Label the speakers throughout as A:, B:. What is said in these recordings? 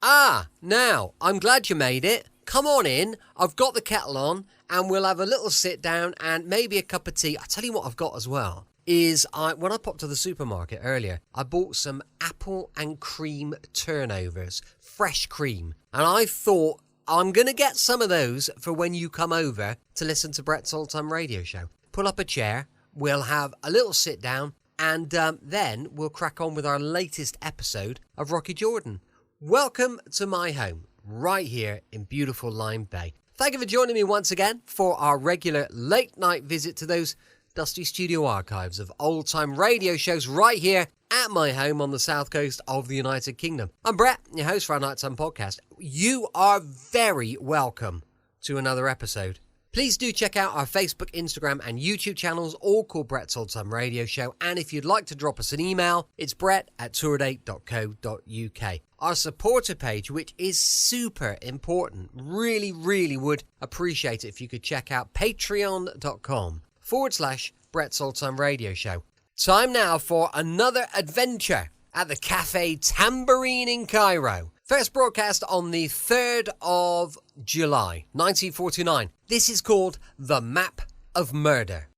A: Now, I'm glad you made it. Come on in, I've got the kettle on, and we'll have a little sit down and maybe a cup of tea. I'll tell you what I've got as well, when I popped to the supermarket earlier, I bought some apple and cream turnovers, fresh cream. And I thought, I'm going to get some of those for when you come over to listen to Brett's Old-Time Radio Show. Pull up a chair, we'll have a little sit down, and then we'll crack on with our latest episode of Rocky Jordan. Welcome to my home, right here in beautiful Lyme Bay. Thank you for joining me once again for our regular late night visit to those dusty studio archives of old-time radio shows right here at my home on the south coast of the United Kingdom. I'm Brett, your host for our Nighttime podcast. You are very welcome to another episode. Please do check out our Facebook, Instagram and YouTube channels, all called Brett's Old-Time Radio Show. And if you'd like to drop us an email, it's brett@tourdate.co.uk. Our supporter page, which is super important, really would appreciate it if you could check out patreon.com/Brett's Old-Time Radio Show. Time now for another adventure at the Cafe Tambourine in Cairo. First broadcast on the 3rd of July, 1949. This is called The Map of Murder.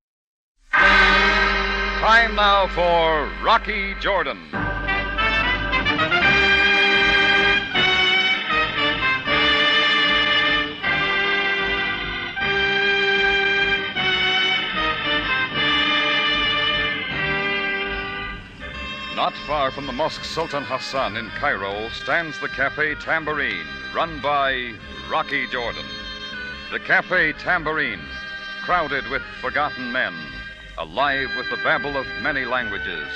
B: Time now for Rocky Jordan. Not far from the Mosque Sultan Hassan in Cairo stands the Cafe Tambourine, run by Rocky Jordan. The Cafe Tambourine, crowded with forgotten men, alive with the babble of many languages.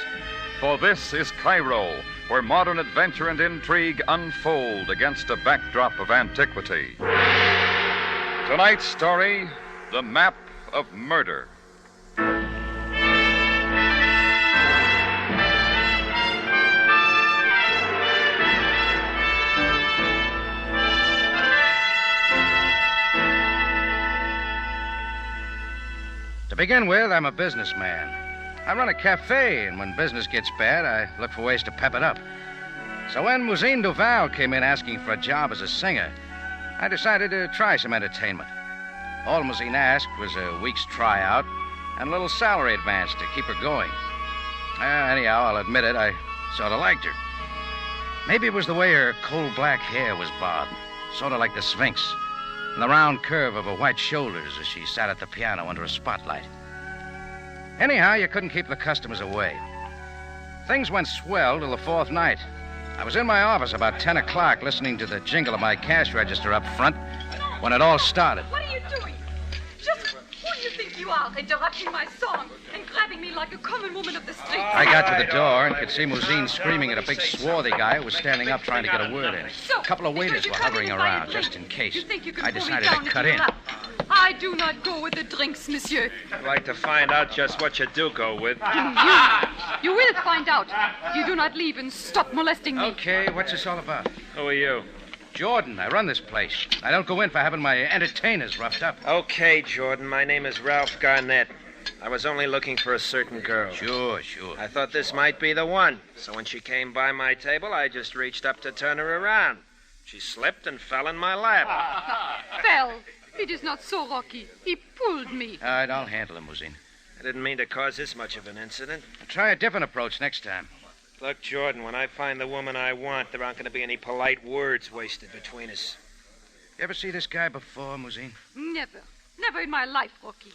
B: For this is Cairo, where modern adventure and intrigue unfold against a backdrop of antiquity. Tonight's story, The Map of Murder.
C: To begin with, I'm a businessman. I run a cafe, and when business gets bad, I look for ways to pep it up. So when Mousine Duval came in asking for a job as a singer, I decided to try some entertainment. All Mousine asked was a week's tryout and a little salary advance to keep her going. Anyhow, I'll admit it, I sort of liked her. Maybe it was the way her coal black hair was bobbed, sort of like the Sphinx, and the round curve of her white shoulders as she sat at the piano under a spotlight. Anyhow, you couldn't keep the customers away. Things went swell till the 4th night. I was in my office about 10 o'clock listening to the jingle of my cash register up front when it all started.
D: What are you doing? Just who do you think you are, interrupting my song and grabbing me like a common woman of the street?
C: I got to the door and could see Mousine screaming at a big swarthy guy who was standing up trying to get a word in. A couple of waiters were hovering around just in case. I decided to cut in.
D: I do not go with the drinks, monsieur.
E: I'd like to find out just what you do go with.
D: You will find out. You do not leave and stop molesting me.
C: Okay, what's this all about?
E: Who are you?
C: Jordan, I run this place. I don't go in for having my entertainers roughed up.
E: Okay, Jordan, my name is Ralph Garnett. I was only looking for a certain girl.
C: Sure.
E: I thought this might be the one. So when she came by my table, I just reached up to turn her around. She slipped and fell in my lap.
D: Fell. It is not so, Rocky. He pulled me.
C: All right, I'll handle him, Mousine.
E: I didn't mean to cause this much of an incident.
C: I'll try a different approach next time.
E: Look, Jordan, when I find the woman I want, there aren't going to be any polite words wasted between us.
C: You ever see this guy before, Mousine?
D: Never. Never in my life, Rocky.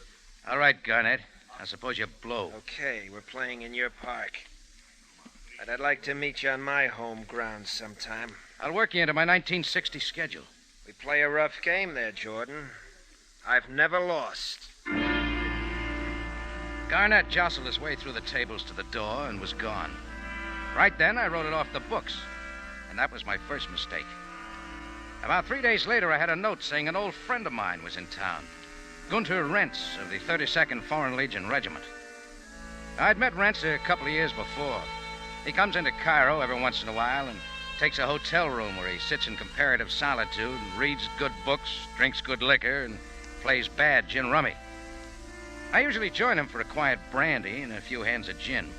C: All right, Garnett. I suppose you blow.
E: Okay, we're playing in your park. But I'd like to meet you on my home ground sometime.
C: I'll work you into my 1960 schedule.
E: We play a rough game there, Jordan. I've never lost.
C: Garnett jostled his way through the tables to the door and was gone. Right then, I wrote it off the books. And that was my first mistake. About 3 days later, I had a note saying an old friend of mine was in town. Gunter Rentz of the 32nd Foreign Legion Regiment. I'd met Rentz a couple of years before. He comes into Cairo every once in a while and takes a hotel room where he sits in comparative solitude and reads good books, drinks good liquor, and plays bad gin rummy. I usually join him for a quiet brandy and a few hands of gin.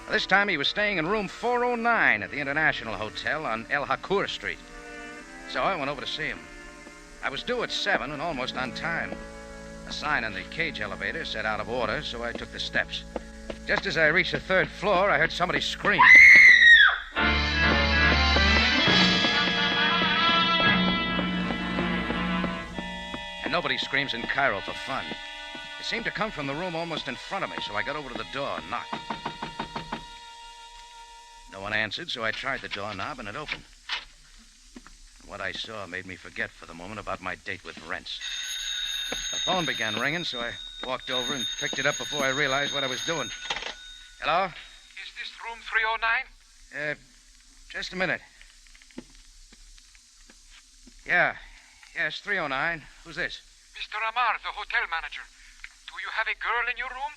C: This time he was staying in room 409 at the International Hotel on El Hakour Street. So I went over to see him. I was due at 7 and almost on time. A sign on the cage elevator said out of order, so I took the steps. Just as I reached the 3rd floor, I heard somebody scream. And nobody screams in Cairo for fun. It seemed to come from the room almost in front of me, so I got over to the door and knocked. No one answered, so I tried the doorknob and it opened. What I saw made me forget for the moment about my date with Rents. The phone began ringing, so I walked over and picked it up before I realized what I was doing. Hello?
F: Is this room 309?
C: Just a minute. Yeah, it's 309. Who's this?
F: Mr. Amar, the hotel manager. Do you have a girl in your room?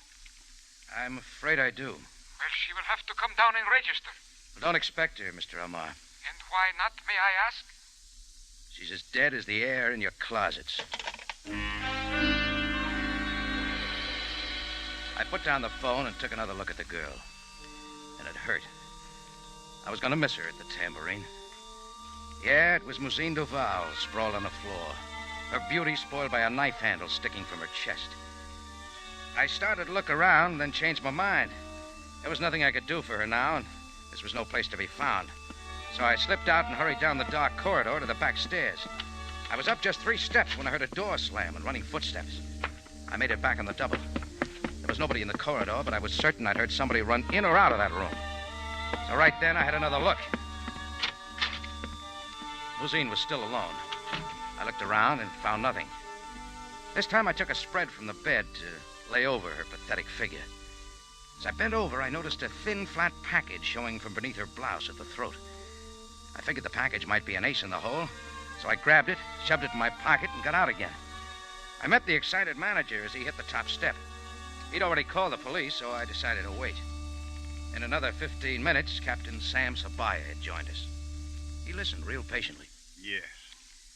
C: I'm afraid I do.
F: Well, she will have to come down and register.
C: Well, don't expect her, Mr. Amar.
F: And why not, may I ask?
C: She's as dead as the air in your closets. I put down the phone and took another look at the girl. And it hurt. I was going to miss her at the tambourine. Yeah, it was Mousine Duval, sprawled on the floor. Her beauty spoiled by a knife handle sticking from her chest. I started to look around, then changed my mind. There was nothing I could do for her now, and this was no place to be found. So I slipped out and hurried down the dark corridor to the back stairs. I was up just 3 steps when I heard a door slam and running footsteps. I made it back on the double. There was nobody in the corridor, but I was certain I'd heard somebody run in or out of that room. So right then, I had another look. Mousine was still alone. I looked around and found nothing. This time I took a spread from the bed to lay over her pathetic figure. As I bent over, I noticed a thin, flat package showing from beneath her blouse at the throat. I figured the package might be an ace in the hole, so I grabbed it, shoved it in my pocket, and got out again. I met the excited manager as he hit the top step. He'd already called the police, so I decided to wait. In another 15 minutes, Captain Sam Sabaya had joined us. He listened real patiently.
G: Yes.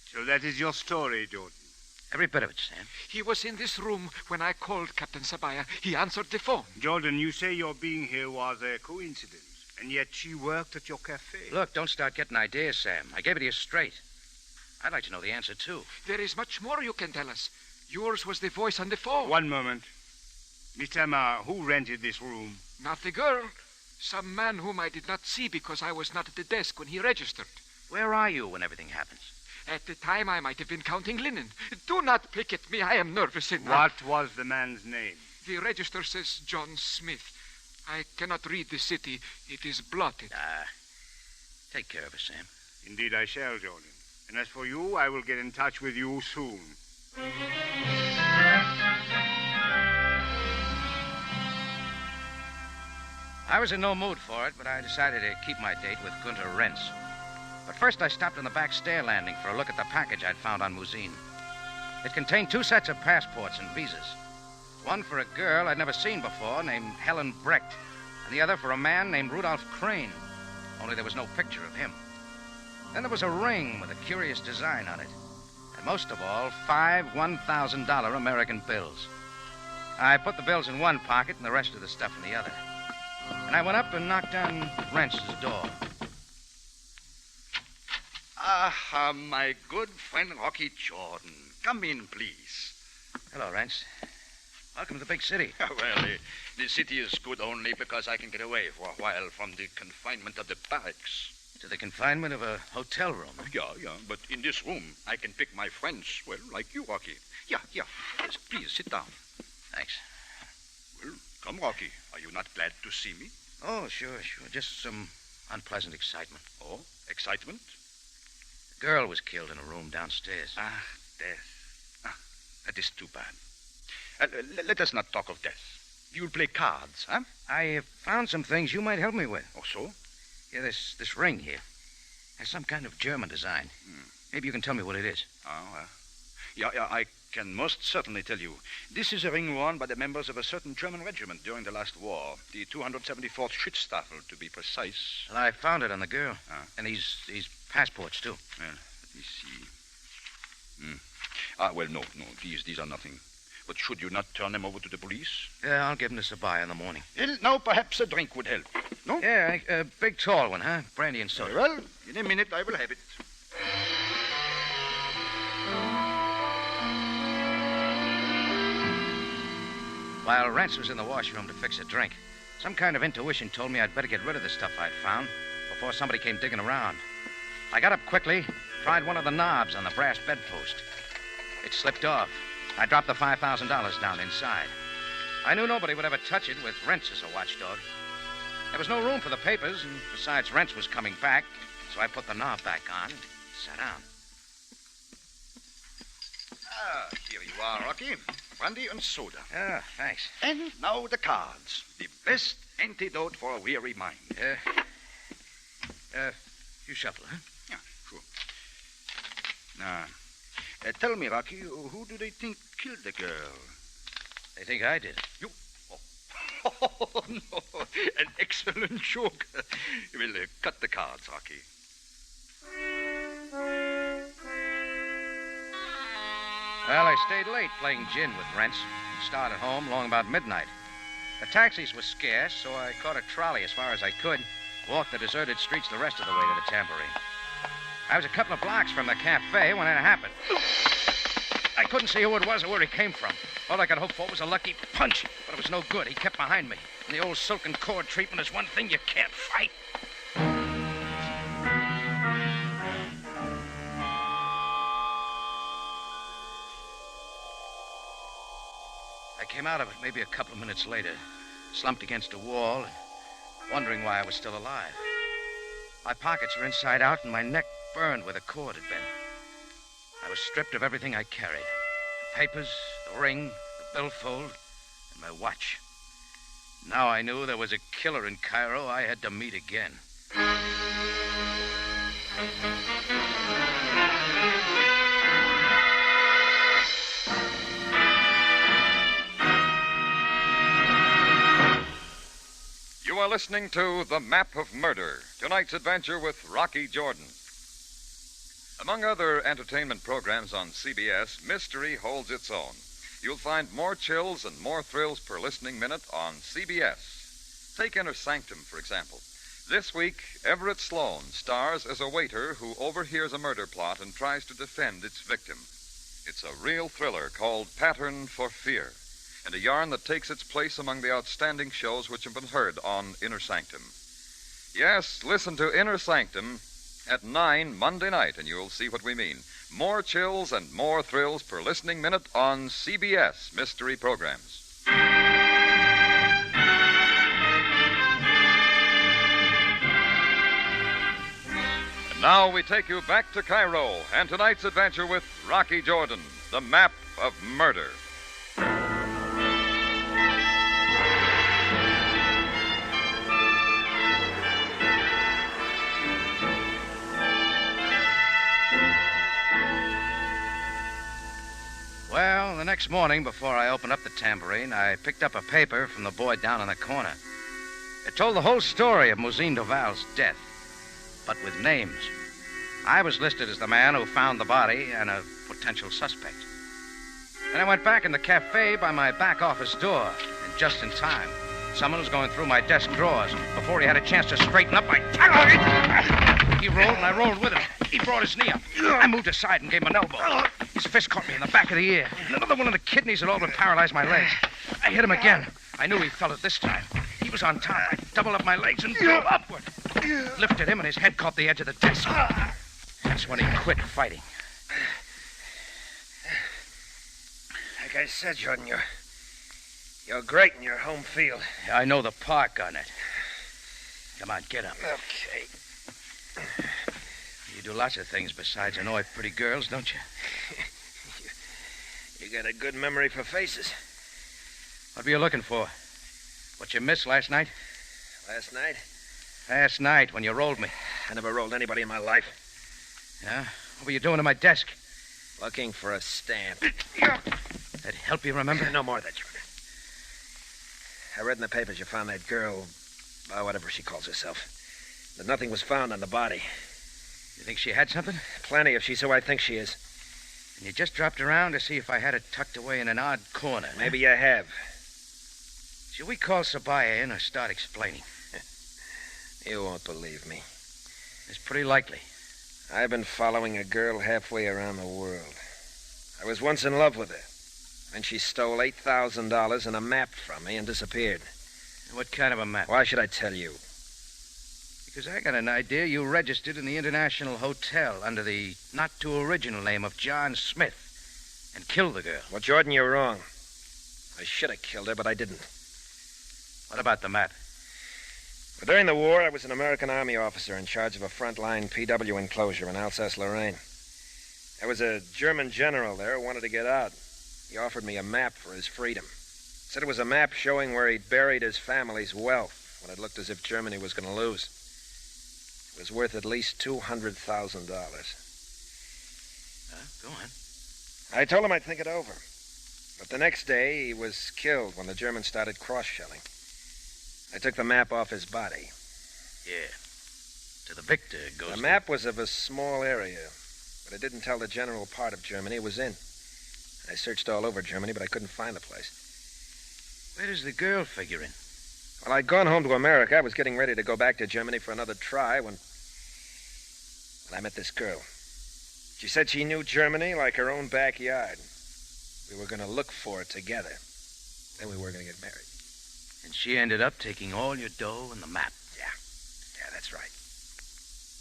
G: So that is your story, Jordan.
C: Every bit of it, Sam.
F: He was in this room when I called Captain Sabaya. He answered the phone.
G: Jordan, you say your being here was a coincidence, and yet she worked at your cafe.
C: Look, don't start getting ideas, Sam. I gave it to you straight. I'd like to know the answer, too.
F: There is much more you can tell us. Yours was the voice on the phone.
G: One moment. Mr. Amar, who rented this room?
F: Not the girl. Some man whom I did not see because I was not at the desk when he registered.
C: Where are you when everything happens?
F: At the time, I might have been counting linen. Do not pick at me. I am nervous enough.
G: What was the man's name?
F: The register says John Smith. I cannot read the city. It is blotted.
C: Take care of her, Sam.
G: Indeed I shall, Jordan. And as for you, I will get in touch with you soon.
C: I was in no mood for it, but I decided to keep my date with Gunter Rents. But first I stopped on the back stair landing for a look at the package I'd found on Mousine. It contained 2 sets of passports and visas. One for a girl I'd never seen before named Helen Brecht, and the other for a man named Rudolph Crane, only there was no picture of him. Then there was a ring with a curious design on it, and most of all, 5 $1,000 American bills. I put the bills in one pocket and the rest of the stuff in the other. And I went up and knocked on Rentz's door.
H: Ah, my good friend Rocky Jordan. Come in, please.
C: Hello, Rents. Welcome to the big city.
H: Well, the city is good only because I can get away for a while from the confinement of the barracks.
C: To the confinement of a hotel room.
H: Yeah, but in this room, I can pick my friends, well, like you, Rocky. Yeah. Yes, please, sit down.
C: Thanks.
H: Well, come, Rocky. Are you not glad to see me?
C: Oh, sure. Just some unpleasant excitement.
H: Oh, excitement?
C: The girl was killed in a room downstairs.
H: Death. That is too bad. Let us not talk of death. You'll play cards, huh?
C: I found some things you might help me with.
H: Oh, so?
C: Yeah, this ring here has some kind of German design. Maybe you can tell me what it is.
H: Yeah, I can most certainly tell you. This is a ring worn by the members of a certain German regiment during the last war, the 274th Schutzstaffel, to be precise.
C: Well, I found it on the girl. And these passports, too.
H: Well, let me see. Well, no, these are nothing. But should you not turn them over to the police?
C: Yeah, I'll give them to Sabaya in the morning.
H: Well, now perhaps a drink would help. No?
C: Yeah, a big tall one, huh? Brandy and soda.
H: Very well, in a minute I will have it.
C: while Rance was in the washroom to fix a drink. Some kind of intuition told me I'd better get rid of the stuff I'd found before somebody came digging around. I got up quickly, tried one of the knobs on the brass bedpost. It slipped off. I dropped the $5,000 down inside. I knew nobody would ever touch it with Rance as a watchdog. There was no room for the papers, and besides, Rance was coming back, so I put the knob back on and sat down.
H: Ah, here you are, Rocky. Brandy and soda.
C: Yeah, thanks.
H: And now the cards. The best antidote for a weary mind.
C: You shuffle, huh?
H: Yeah, sure. Now, tell me, Rocky, who do they think killed the girl?
C: They think I did.
H: You? Oh, no. An excellent joke. We'll cut the cards, Rocky.
C: Well, I stayed late playing gin with Rance and started home long about midnight. The taxis were scarce, so I caught a trolley as far as I could, walked the deserted streets the rest of the way to the Tambourine. I was a couple of blocks from the cafe when it happened. I couldn't see who it was or where he came from. All I could hope for was a lucky punch, but it was no good. He kept behind me. And the old silken cord treatment is one thing you can't fight. I came out of it maybe a couple of minutes later, slumped against a wall, wondering why I was still alive. My pockets were inside out, and my neck burned where the cord had been. I was stripped of everything I carried. The papers, the ring, the billfold, and my watch. Now I knew there was a killer in Cairo I had to meet again.
B: You are listening to The Map of Murder, tonight's adventure with Rocky Jordan. Among other entertainment programs on CBS, mystery holds its own. You'll find more chills and more thrills per listening minute on CBS. Take Inner Sanctum, for example. This week, Everett Sloane stars as a waiter who overhears a murder plot and tries to defend its victim. It's a real thriller called Pattern for Fear, and a yarn that takes its place among the outstanding shows which have been heard on Inner Sanctum. Yes, listen to Inner Sanctum at 9 Monday night, and you'll see what we mean. More chills and more thrills per listening minute on CBS mystery programs. And now we take you back to Cairo and tonight's adventure with Rocky Jordan, The Map of Murder.
C: Well, the next morning, before I opened up the Tambourine, I picked up a paper from the boy down in the corner. It told the whole story of Mousine Duval's death, but with names. I was listed as the man who found the body and a potential suspect. Then I went back in the cafe by my back office door, and just in time, someone was going through my desk drawers. Before he had a chance to straighten up, I tackled him. He rolled, and I rolled with him. He brought his knee up. I moved aside and gave him an elbow. His fist caught me in the back of the ear. And another one of the kidneys had all but paralyzed my legs. I hit him again. I knew he felt it this time. He was on top. I doubled up my legs and drove upward. Lifted him, and his head caught the edge of the desk. That's when he quit fighting.
E: Like I said, Jordan, you're great in your home field.
C: I know the park on it. Come on, get up.
E: Okay.
C: You do lots of things besides annoy pretty girls, don't you?
E: You got a good memory for faces.
C: What were you looking for? What you missed last night?
E: Last night?
C: Last night, when you rolled me.
E: I never rolled anybody in my life.
C: Yeah? What were you doing to my desk?
E: Looking for a stamp.
C: That'd help you remember?
E: No more of that, Jordan. I read in the papers you found that girl, whatever she calls herself. But nothing was found on the body.
C: You think she had something?
E: Plenty, if she's who I think she is.
C: And you just dropped around to see if I had it tucked away in an odd corner.
E: Maybe you have.
C: Should we call Sabaya in or start explaining?
E: You won't believe me.
C: It's pretty likely.
E: I've been following a girl halfway around the world. I was once in love with her. Then she stole $8,000 and a map from me and disappeared.
C: What kind of a map?
E: Why should I tell you?
C: Because I got an idea you registered in the International Hotel under the not-too-original name of John Smith and killed the girl.
E: Well, Jordan, you're wrong. I should have killed her, but I didn't.
C: What about the map?
E: Well, during the war, I was an American Army officer in charge of a frontline PW enclosure in Alsace-Lorraine. There was a German general there who wanted to get out. He offered me a map for his freedom. Said it was a map showing where he'd buried his family's wealth when it looked as if Germany was going to lose. It was worth at least $200,000.
C: Go on.
E: I told him I'd think it over. But the next day, he was killed when the Germans started cross-shelling. I took the map off his body.
C: Yeah. To the victor it goes.
E: The map was of a small area, but it didn't tell the general part of Germany it was in. I searched all over Germany, but I couldn't find the place.
C: Where does the girl figure in?
E: Well, I'd gone home to America. I was getting ready to go back to Germany for another try when I met this girl. She said she knew Germany like her own backyard. We were going to look for it together. Then we were going to get married.
C: And she ended up taking all your dough and the map.
E: Yeah, that's right.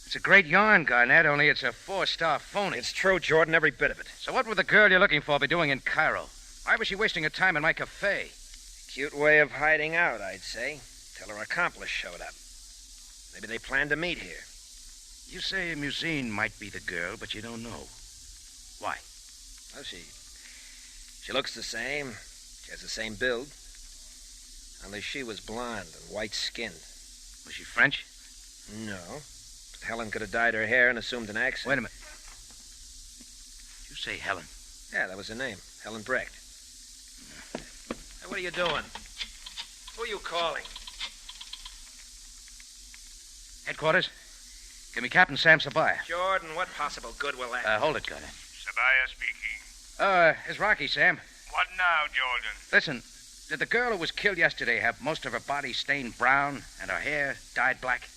C: It's a great yarn, Garnett, only it's a 4-star phony.
E: It's true, Jordan, every bit of it.
C: So what would the girl you're looking for be doing in Cairo? Why was she wasting her time in my cafe?
E: Cute way of hiding out, I'd say. Till her accomplice showed up. Maybe they planned to meet here.
C: You say Musine might be the girl, but you don't know. Why?
E: Oh, she looks the same. She has the same build. Only she was blonde and white-skinned.
C: Was she French?
E: No. But Helen could have dyed her hair and assumed an accent.
C: Wait a minute. Did you say Helen?
E: Yeah, that was her name. Helen Brecht. Hey, what are you doing? Who are you calling?
C: Headquarters? Give me Captain Sam Sabaya.
E: Jordan, what possible good will that
C: Hold it, Garnett.
G: Sabaya speaking.
C: It's Rocky, Sam.
G: What now, Jordan?
C: Listen, did the girl who was killed yesterday have most of her body stained brown and her hair dyed black?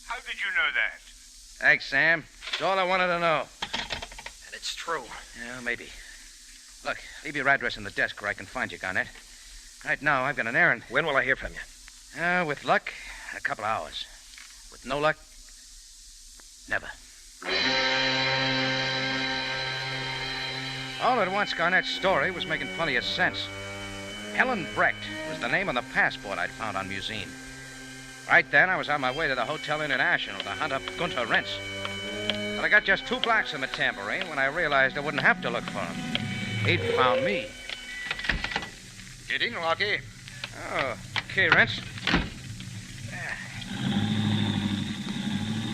G: How did you know that?
C: Thanks, Sam. That's all I wanted to know.
E: And it's true.
C: Yeah, maybe. Look, leave your address in the desk where I can find you, Garnett. Right now, I've got an errand.
E: When will I hear from you?
C: With luck, a couple of hours. With no luck, never. All at once, Garnett's story was making plenty of sense. Helen Brecht was the name on the passport I'd found on Musine. Right then, I was on my way to the Hotel International to hunt up Gunther Rentz. But I got just 2 blocks from the tambourine when I realized I wouldn't have to look for him. He'd found me.
H: Get in, Rocky.
C: Oh, okay, Rentz.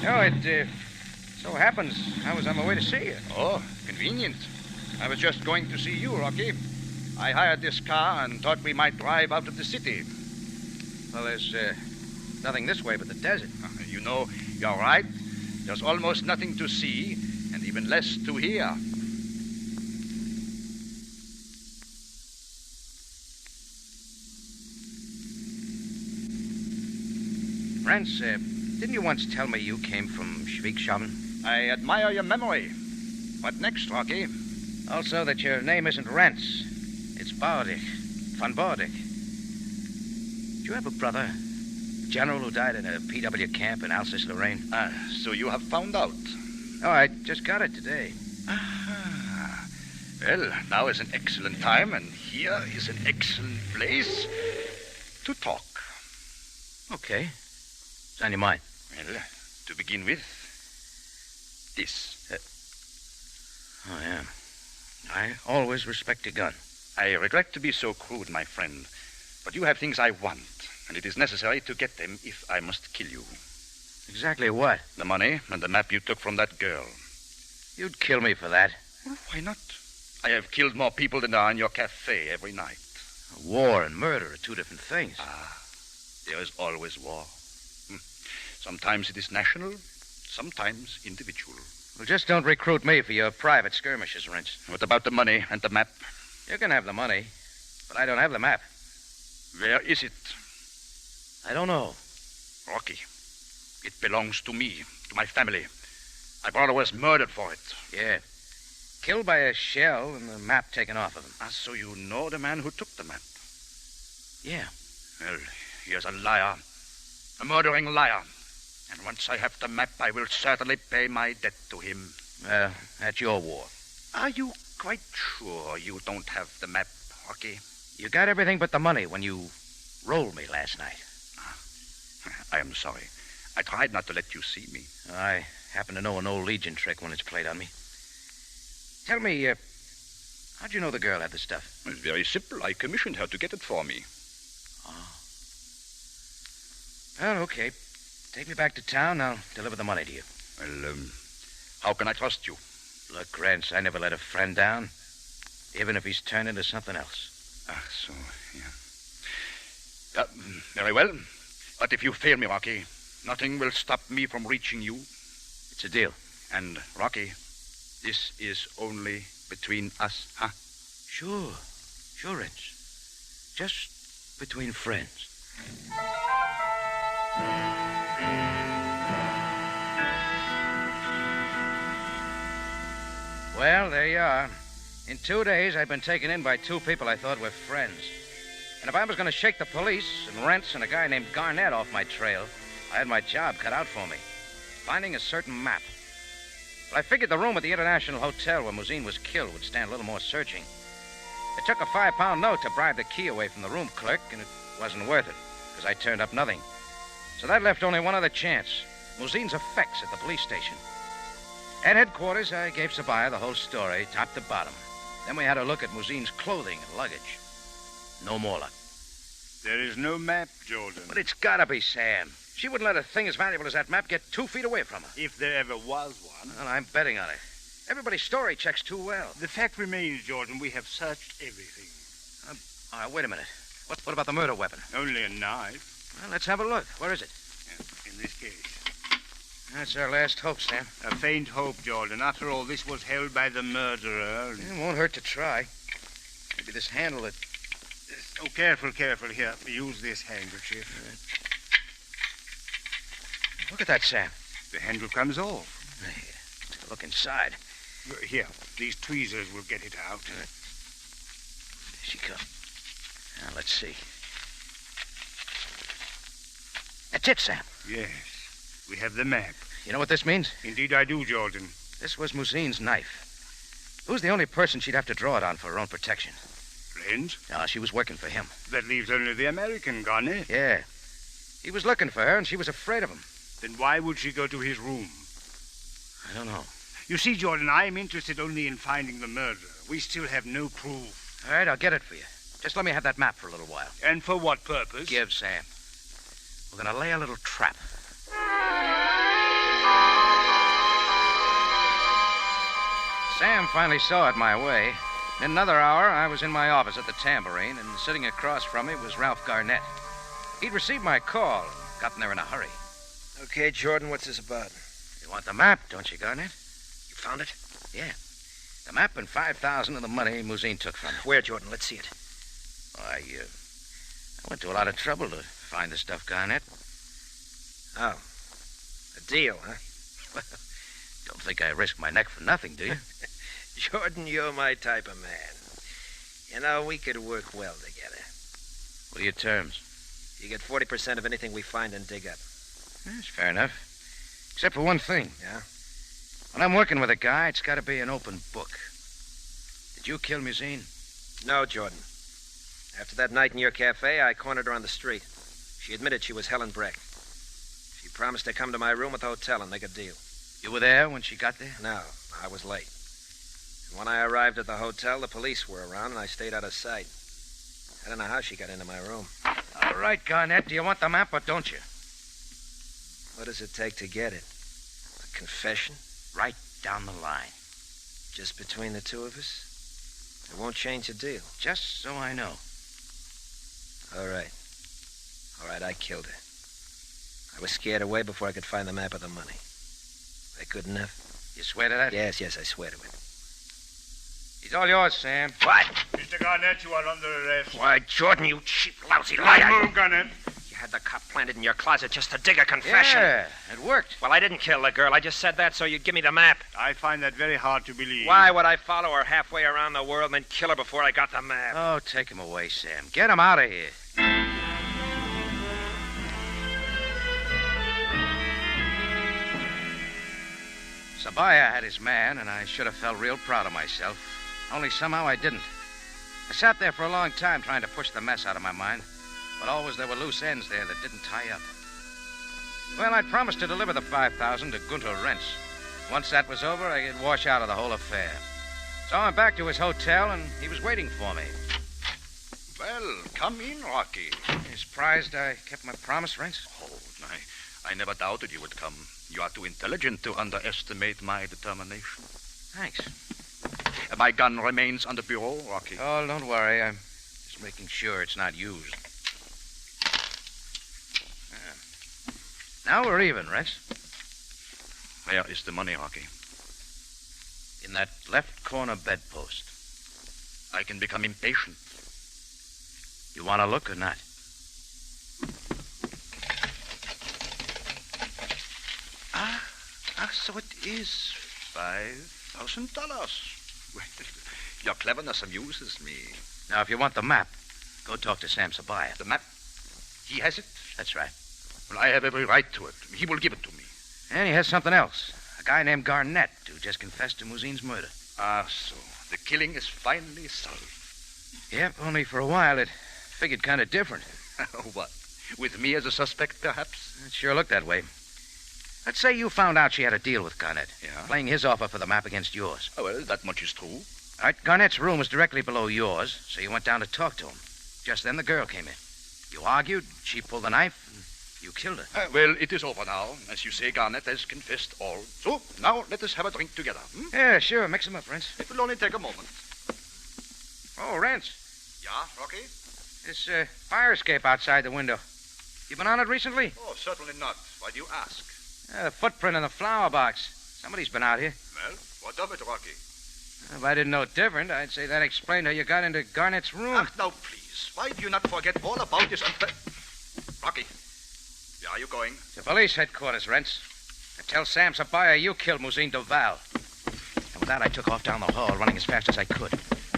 C: No, it so happens I was on my way to see you.
H: Oh, convenient. I was just going to see you, Rocky. I hired this car and thought we might drive out of the city.
C: Well, there's nothing this way but the desert.
H: You know, you're right. There's almost nothing to see and even less to hear.
C: Rentz, didn't you once tell me you came from Schweigshaven?
H: I admire your memory. What next, Rocky?
C: Also that your name isn't Rentz. It's Baudig. Von Baudig. Do you have a brother? A general who died in a PW camp in Alsace-Lorraine?
H: So you have found out.
C: Oh, I just got it today.
H: Ah. Well, now is an excellent time, and here is an excellent place to talk.
C: Okay. What's on your mind?
H: Well, to begin with, this.
C: Oh, yeah. I always respect a gun.
H: I regret to be so crude, my friend, but you have things I want, and it is necessary to get them if I must kill you.
C: Exactly what?
H: The money and the map you took from that girl.
C: You'd kill me for that.
H: Well, why not? I have killed more people than are in your cafe every night.
C: War and murder are 2 different things.
H: There is always war. Sometimes it is national, sometimes individual.
C: Well, just don't recruit me for your private skirmishes, Rentz.
H: What about the money and the map?
C: You can have the money, but I don't have the map.
H: Where is it?
C: I don't know.
H: Rocky, it belongs to me, to my family. My brother was murdered for it.
C: Yeah. Killed by a shell and the map taken off of him.
H: Ah, so you know the man who took the map?
C: Yeah.
H: Well, he is a liar. A murdering liar. And once I have the map, I will certainly pay my debt to him.
C: That's your war.
H: Are you quite sure you don't have the map, Rocky?
C: You got everything but the money when you rolled me last night.
H: I am sorry. I tried not to let you see me.
C: I happen to know an old Legion trick when it's played on me. Tell me, how'd you know the girl had the stuff?
H: It's very simple. I commissioned her to get it for me.
C: Oh. Well, okay. Take me back to town. I'll deliver the money to you.
H: Well, how can I trust you?
C: Look, Rance, I never let a friend down, even if he's turned into something else.
H: Ah, so, yeah. Very well. But if you fail me, Rocky, nothing will stop me from reaching you.
C: It's a deal.
H: And, Rocky, this is only between us, huh?
C: Sure, Rance. Just between friends. Well, there you are. In 2 days, I've been taken in by 2 people I thought were friends. And if I was going to shake the police and Rents and a guy named Garnett off my trail, I had my job cut out for me. Finding a certain map. But I figured the room at the International Hotel where Mousine was killed would stand a little more searching. It took a £5 note to bribe the key away from the room clerk, and it wasn't worth it, because I turned up nothing. So that left only one other chance. Mousine's effects at the police station. At headquarters, I gave Sabaya the whole story, top to bottom. Then we had a look at Mousine's clothing and luggage. No more luck.
G: There is no map, Jordan.
C: But it's gotta be Sam. She wouldn't let a thing as valuable as that map get 2 feet away from her.
G: If there ever was one.
C: Well, I'm betting on it. Everybody's story checks too well.
G: The fact remains, Jordan, we have searched everything.
C: All right, wait a minute. What about the murder weapon?
G: Only a knife.
C: Well, let's have a look. Where is it?
G: In this case.
C: That's our last hope, Sam.
G: A faint hope, Jordan. After all, this was held by the murderer.
C: It won't hurt to try. Maybe this handle it...
G: Oh, careful. Here, use this handkerchief.
C: Look at that, Sam.
G: The handle comes off.
C: Here, take a look inside.
G: Here, these tweezers will get it out.
C: There she comes. Now, let's see. That's it, Sam.
G: Yes, we have the map.
C: You know what this means?
G: Indeed I do, Jordan.
C: This was Mousine's knife. Who's the only person she'd have to draw it on for her own protection?
G: Friends?
C: No, she was working for him.
G: That leaves only the American, Garnett.
C: Yeah. He was looking for her, and she was afraid of him.
G: Then why would she go to his room?
C: I don't know.
G: You see, Jordan, I'm interested only in finding the murderer. We still have no proof.
C: All right, I'll get it for you. Just let me have that map for a little while.
G: And for what purpose?
C: Give, Sam. We're going to lay a little trap. Sam finally saw it my way. In another hour, I was in my office at the Tambourine, and sitting across from me was Ralph Garnett. He'd received my call and gotten there in a hurry.
E: Okay, Jordan, what's this about?
C: You want the map, don't you, Garnett?
E: You found it?
C: Yeah. The map and $5,000 of the money Mousine took from me.
E: Where, Jordan? Let's see it.
C: I went to a lot of trouble to find the stuff, Garnett.
E: Oh. A deal, huh?
C: Well, don't think I risk my neck for nothing, do you?
E: Jordan, you're my type of man. You know, we could work well together.
C: What are your terms?
E: You get 40% of anything we find and dig up.
C: That's fair enough. Except for one thing.
E: Yeah?
C: When I'm working with a guy, it's got to be an open book. Did you kill Mousine?
E: No, Jordan. After that night in your cafe, I cornered her on the street. She admitted she was Helen Breck. She promised to come to my room at the hotel and make a deal.
C: You were there when she got there?
E: No, I was late. And when I arrived at the hotel, the police were around, and I stayed out of sight. I don't know how she got into my room.
C: All right, Garnett, do you want the map or don't you?
E: What does it take to get it? A confession?
C: Right down the line.
E: Just between the two of us? It won't change the deal.
C: Just so I know.
E: All right. All right, I killed her. I was scared away before I could find the map of the money. That good enough?
C: You swear to that?
E: Yes, I swear to it.
C: He's all yours, Sam.
E: What?
G: Mr. Garnett, you are under arrest.
E: Why, Jordan, you cheap, lousy liar.
G: Move, Garnett.
E: You had the cop planted in your closet just to dig a confession.
C: Yeah, it worked.
E: Well, I didn't kill the girl. I just said that so you'd give me the map.
G: I find that very hard to believe.
E: Why would I follow her halfway around the world and then kill her before I got the map?
C: Oh, take him away, Sam. Get him out of here. Sabaya had his man, and I should have felt real proud of myself. Only somehow I didn't. I sat there for a long time trying to push the mess out of my mind, but always there were loose ends there that didn't tie up. Well, I'd promised to deliver the 5,000 to Gunter Rentz. Once that was over, I could wash out of the whole affair. So I went back to his hotel, and he was waiting for me.
H: Well, come in, Rocky.
C: You surprised I kept my promise, Rentz?
H: Oh, I never doubted you would come. You are too intelligent to underestimate my determination.
C: Thanks.
H: My gun remains on the bureau, Rocky.
C: Oh, don't worry. I'm just making sure it's not used. Now we're even, Rentz.
H: Where is the money, Rocky?
C: In that left corner bedpost.
H: I can become impatient.
C: You want to look or not?
H: So it is $5,000. Well, your cleverness amuses me.
C: Now, if you want the map, go talk to Sam Sabaya.
H: The map? He has it?
C: That's right.
H: Well, I have every right to it. He will give it to me.
C: And he has something else. A guy named Garnett who just confessed to Muzin's murder.
H: So the killing is finally solved.
C: Yep, only for a while it figured kind of different.
H: What? With me as a suspect, perhaps?
C: It sure looked that way. Let's say you found out she had a deal with Garnett.
H: Yeah?
C: Playing his offer for the map against yours.
H: Oh, well, that much is true.
C: All right, Garnett's room was directly below yours, so you went down to talk to him. Just then the girl came in. You argued, she pulled the knife, and you killed her.
H: Well, it is over now. As you say, Garnett has confessed all. So, now let us have a drink together.
C: Yeah, sure. Mix them up, Rentz.
H: It will only take a moment.
C: Oh, Rentz.
H: Yeah, Rocky?
C: This fire escape outside the window. You been on it recently?
H: Oh, certainly not. Why do you ask?
C: The footprint in the flower box. Somebody's been out here.
H: Well, what of it, Rocky?
C: If I didn't know different, I'd say that explained how you got into Garnett's room.
H: Ach, now, please. Why do you not forget all about this Rocky, where are you going?
C: To police headquarters, Rentz. And tell Sam Sabaya you killed Muzin Duval. And with that, I took off down the hall, running as fast as I could.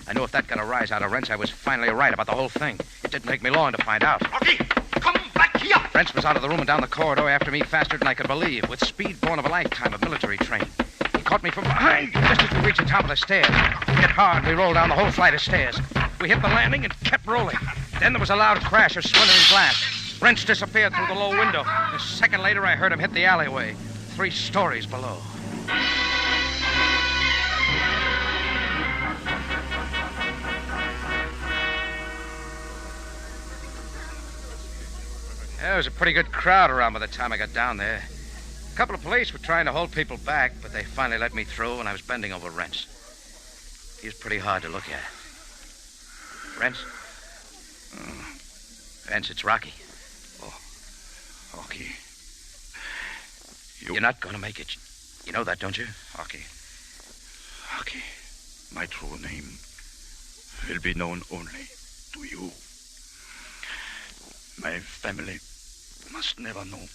C: I knew if that got a rise out of Rentz, I was finally right about the whole thing. It didn't take me long to find out.
H: Rocky, come back here!
C: Rentz was out of the room and down the corridor after me faster than I could believe, with speed born of a lifetime of military training. He caught me from behind just as we reached the top of the stairs. Hit hard, we rolled down the whole flight of stairs. We hit the landing and kept rolling. Then there was a loud crash of splintering glass. Rentz disappeared through the low window. A second later, I heard him hit the alleyway, 3 stories below. There was a pretty good crowd around by the time I got down there. A couple of police were trying to hold people back, but they finally let me through, and I was bending over Rentz. He was pretty hard to look at. Rentz? Rentz, it's Rocky.
H: Oh, Rocky.
C: You're not going to make it. You know that, don't you?
H: Rocky. Rocky, my true name will be known only to you. My family must never know.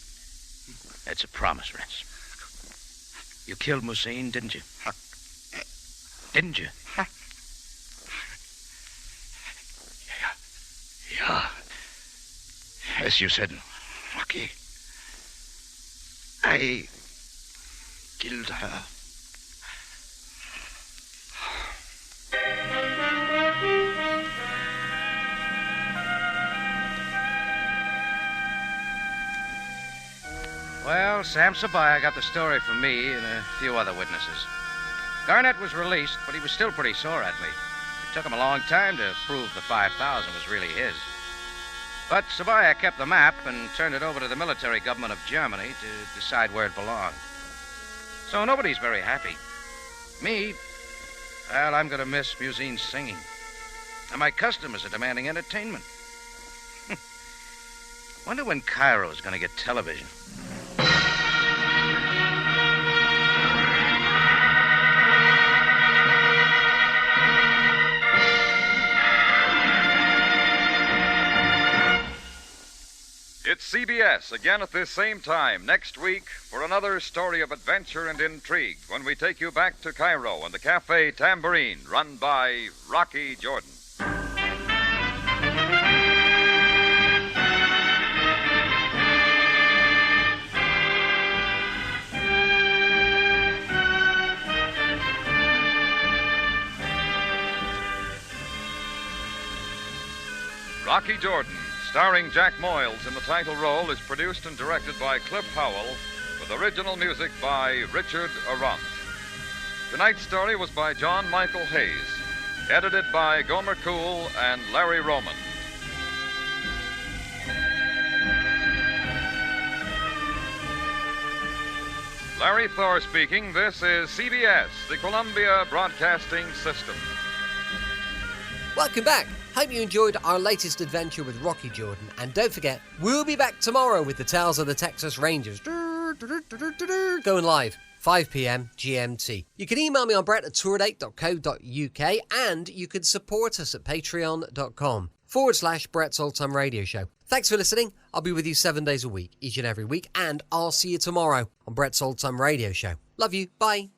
C: That's a promise, Rentz. You killed Muzin, didn't you? Didn't you?
H: Yeah. As you said, Rocky, I killed her.
C: Well, Sam Sabaya got the story from me and a few other witnesses. Garnett was released, but he was still pretty sore at me. It took him a long time to prove the 5,000 was really his. But Sabaya kept the map and turned it over to the military government of Germany to decide where it belonged. So nobody's very happy. Me, well, I'm going to miss Muzin's singing. And my customers are demanding entertainment. Wonder when Cairo's going to get television.
B: It's It's CBS again at this same time next week for another story of adventure and intrigue when we take you back to Cairo and the Cafe Tambourine, run by Rocky Jordan. Rocky Jordan, starring Jack Moyles in the title role, is produced and directed by Cliff Howell, with original music by Richard Arant. Tonight's story was by John Michael Hayes, edited by Gomer Cool and Larry Roman. Larry Thor speaking. This is CBS, the Columbia Broadcasting System.
A: Welcome back. Hope you enjoyed our latest adventure with Rocky Jordan. And don't forget, we'll be back tomorrow with the Tales of the Texas Rangers. Going live, 5 p.m. GMT. You can email me on brett@tourdate.co.uk and you can support us at patreon.com/Brett's Old Time Radio Show. Thanks for listening. I'll be with you 7 days a week, each and every week, and I'll see you tomorrow on Brett's Old Time Radio Show. Love you. Bye.